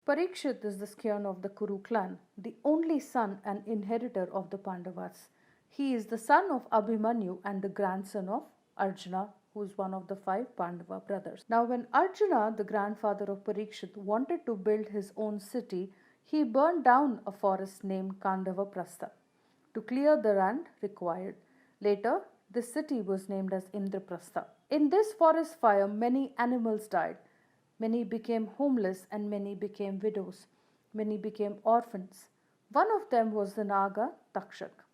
Parikshit is the scion of the Kuru clan, the only son and inheritor of the Pandavas. He is the son of Abhimanyu and the grandson of Arjuna, who is one of the five Pandava brothers. Now, when Arjuna, the grandfather of Parikshit, wanted to build his own city, he burned down a forest named Kandavaprastha to clear the land required. Later, this city was named as Indraprastha. In this forest fire, many animals died. Many became homeless and many became widows. Many became orphans. One of them was the Naga Takshak.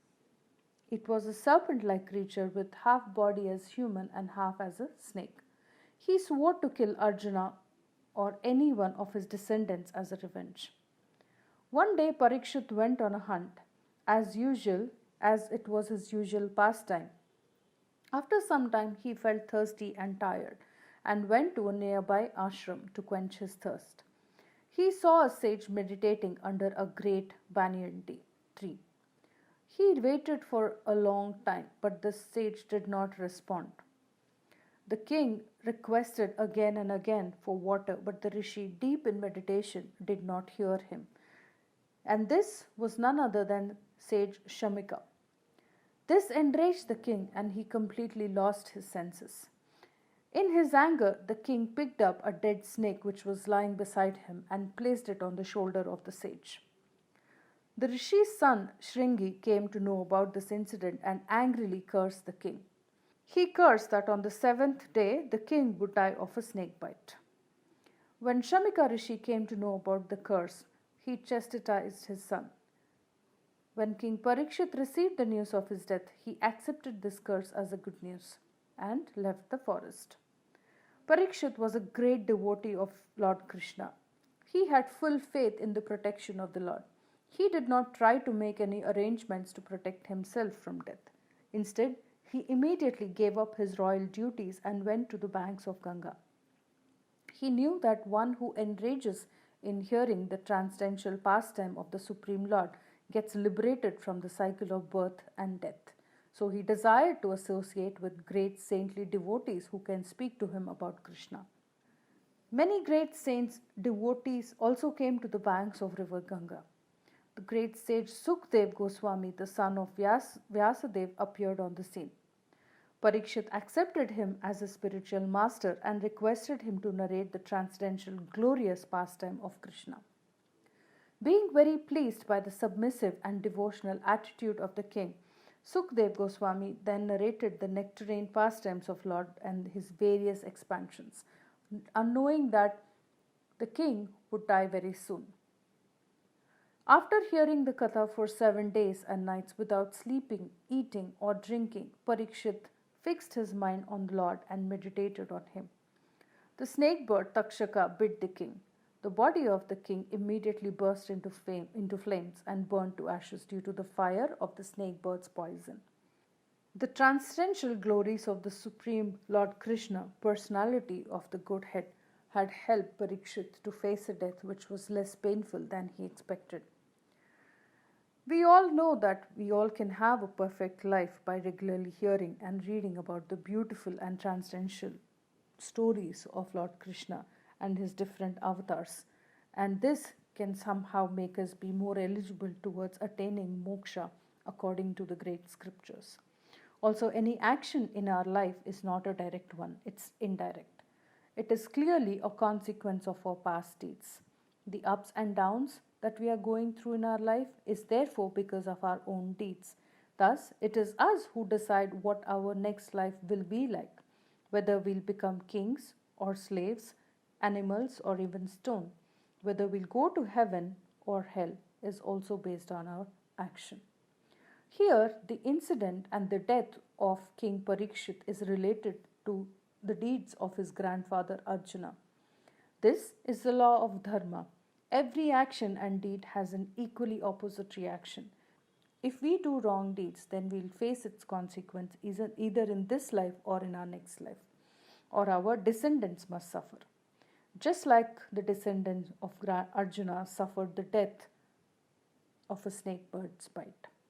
It was a serpent like creature with half body as human and half as a snake. He swore to kill Arjuna or any one of his descendants as a revenge. One day Parikshit went on a hunt, as usual, as it was his usual pastime. After some time he felt thirsty and tired and went to a nearby ashram to quench his thirst. He saw a sage meditating under a great banyan tree. He waited for a long time, but the sage did not respond. The king requested again and again for water, but the rishi, deep in meditation, did not hear him. And this was none other than sage Shamika. This enraged the king, and he completely lost his senses. In his anger, the king picked up a dead snake which was lying beside him and placed it on the shoulder of the sage. The rishi's son Shringi came to know about this incident and angrily cursed the king. He cursed that on the seventh day the king would die of a snake bite. When Shamika Rishi came to know about the curse, he chastised his son. When King Parikshit received the news of his death, he accepted this curse as a good news and left the forest. Parikshit was a great devotee of Lord Krishna. He had full faith in the protection of the Lord. He did not try to make any arrangements to protect himself from death. Instead, he immediately gave up his royal duties and went to the banks of Ganga. He knew that one who enrages in hearing the transcendental pastime of the Supreme Lord gets liberated from the cycle of birth and death. So he desired to associate with great saintly devotees who can speak to him about Krishna. Many great saints, devotees also came to the banks of river Ganga. The great sage Sukdev Goswami, the son of Vyasadev, appeared on the scene. Parikshit accepted him as a spiritual master and requested him to narrate the transcendental glorious pastime of Krishna. Being very pleased by the submissive and devotional attitude of the king, Sukdev Goswami then narrated the nectarine pastimes of Lord and his various expansions, unknowing that the king would die very soon. After hearing the Katha for 7 days and nights without sleeping, eating, or drinking, Parikshit fixed his mind on the Lord and meditated on him. The snake bird Takshaka bit the king. The body of the king immediately burst into flames and burned to ashes due to the fire of the snake bird's poison. The transcendental glories of the Supreme Lord Krishna, personality of the Godhead, had helped Parikshit to face a death which was less painful than he expected. We all know that we all can have a perfect life by regularly hearing and reading about the beautiful and transcendental stories of Lord Krishna and his different avatars, and this can somehow make us be more eligible towards attaining moksha according to the great scriptures. Also, any action in our life is not a direct one, it's indirect. It is clearly a consequence of our past deeds. The ups and downs that we are going through in our life is therefore because of our own deeds. Thus, it is us who decide what our next life will be like, whether we'll become kings or slaves, animals or even stone. Whether we'll go to heaven or hell is also based on our action. Here, the incident and the death of King Parikshit is related to the deeds of his grandfather Arjuna. This is the law of dharma. Every action and deed has an equally opposite reaction. If we do wrong deeds, then we'll face its consequence either in this life or in our next life, or our descendants must suffer. Just like the descendants of Arjuna suffered the death of a snake bird's bite.